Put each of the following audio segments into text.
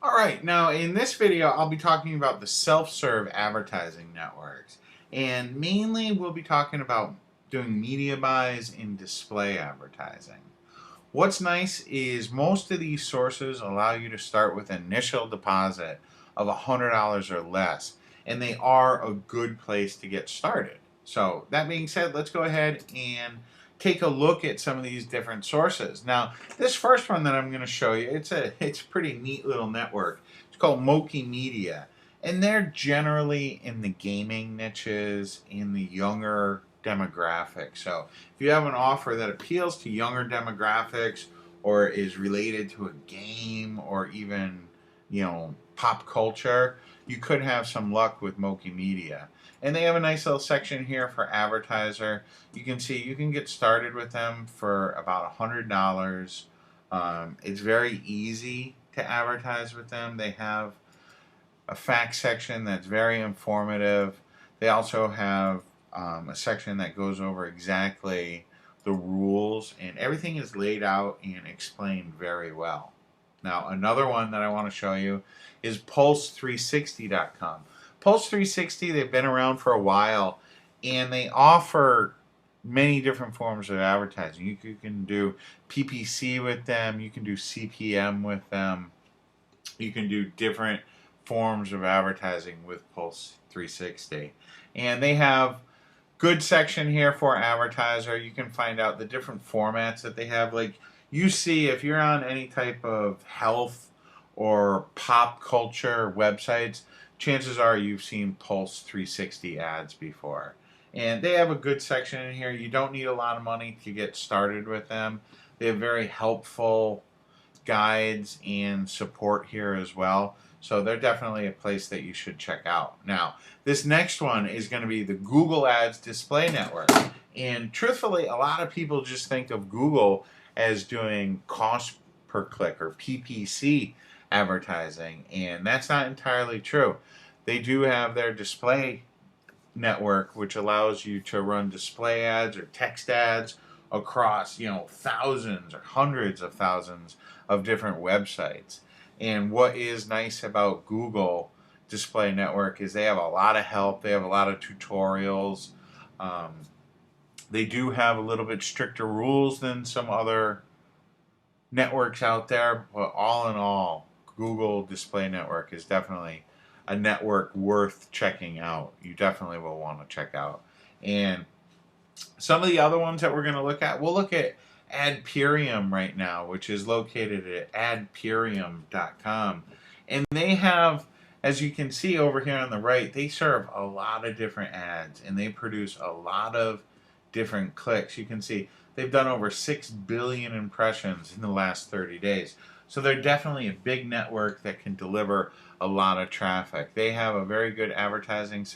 Alright, now in this video I'll be talking about the self-serve advertising networks. And mainly we'll be talking about doing media buys in display advertising. What's nice is most of these sources allow you to start with an initial deposit of $100 or less. And they are a good place to get started. So that being said, let's go ahead and take a look at some of these different sources. Now, this first one that I'm going to show you, it's a pretty neat little network. It's called Moki Media, and they're generally in the gaming niches, in the younger demographic. So if you have an offer that appeals to younger demographics or is related to a game or even, pop culture, you could have some luck with Moki Media. And they have a nice little section here for advertiser. You can see you can get started with them for about $100. It's very easy to advertise with them. They have a fact section that's very informative. They also have a section that goes over exactly the rules, and everything is laid out and explained very well. Now, another one that I want to show you is Pulse360.com. Pulse360, they've been around for a while, and they offer many different forms of advertising. You can do PPC with them, you can do CPM with them, you can do different forms of advertising with Pulse 360. And they have good section here for advertiser. You can find out the different formats that they have. Like you see, if you're on any type of health or pop culture websites, chances are you've seen Pulse 360 ads before. And they have a good section in here. You don't need a lot of money to get started with them. They have very helpful guides and support here as well. So they're definitely a place that you should check out. Now, this next one is going to be the Google Ads Display Network. And truthfully, a lot of people just think of Google as doing cost per click or PPC advertising, and that's not entirely true. They do have their display network, which allows you to run display ads or text ads across, thousands or hundreds of thousands of different websites. And what is nice about Google Display Network is they have a lot of help. They have a lot of tutorials. They do have a little bit stricter rules than some other networks out there, but all in all, Google Display Network is definitely a network worth checking out. You definitely will want to check out. And some of the other ones that we're going to look at, we'll look at Adperium right now, which is located at adperium.com. And they have, as you can see over here on the right, they serve a lot of different ads and they produce a lot of different clicks. You can see they've done over 6 billion impressions in the last 30 days. So they're definitely a big network that can deliver a lot of traffic. They have a very good advertising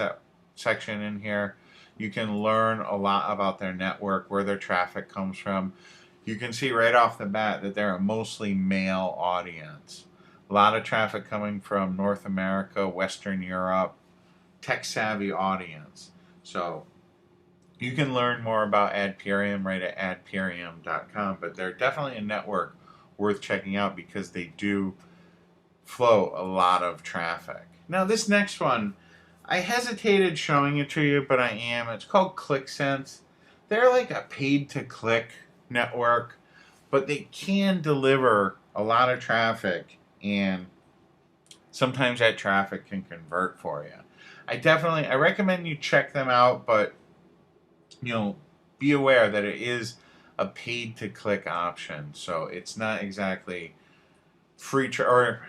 section in here. You can learn a lot about their network, where their traffic comes from. You can see right off the bat that they're a mostly male audience. A lot of traffic coming from North America, Western Europe, tech-savvy audience. So you can learn more about Adperium right at adperium.com, but they're definitely a network worth checking out because they do flow a lot of traffic. Now this next one, I hesitated showing it to you, but I am. It's called ClickSense. They're like a paid-to-click network, but they can deliver a lot of traffic, and sometimes that traffic can convert for you. I recommend you check them out, but be aware that it is a paid-to-click option, so it's not exactly free or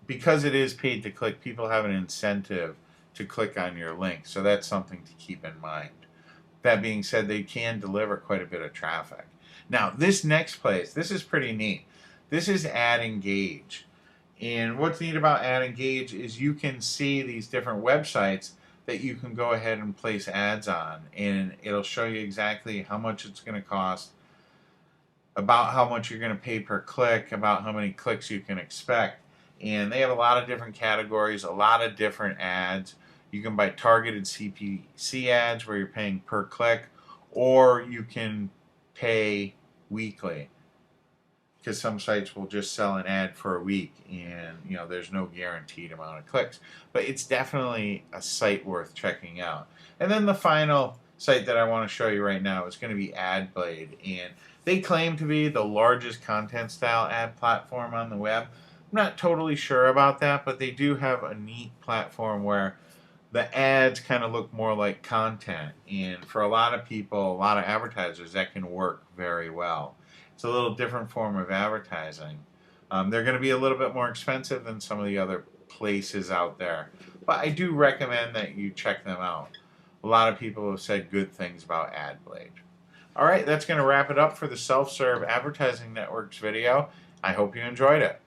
because it is paid to click, people have an incentive to click on your link. So that's something to keep in mind. That being said, they can deliver quite a bit of traffic. Now, this next place, this is pretty neat. This is AdEngage. And what's neat about AdEngage is you can see these different websites that you can go ahead and place ads on. And it'll show you exactly how much it's going to cost, about how much you're going to pay per click, about how many clicks you can expect. And they have a lot of different categories, a lot of different ads. You can buy targeted CPC ads where you're paying per click, or you can pay weekly. because some sites will just sell an ad for a week and there's no guaranteed amount of clicks, but it's definitely a site worth checking out. And then the final site that I want to show you right now is going to be AdBlade, and they claim to be the largest content style ad platform on the web. I'm not totally sure about that, but they do have a neat platform where the ads kind of look more like content, and for a lot of people, a lot of advertisers, that can work very well. It's a little different form of advertising. They're going to be a little bit more expensive than some of the other places out there, but I do recommend that you check them out. A lot of people have said good things about AdBlade. All right, that's going to wrap it up for the Self-Serve Advertising Networks video. I hope you enjoyed it.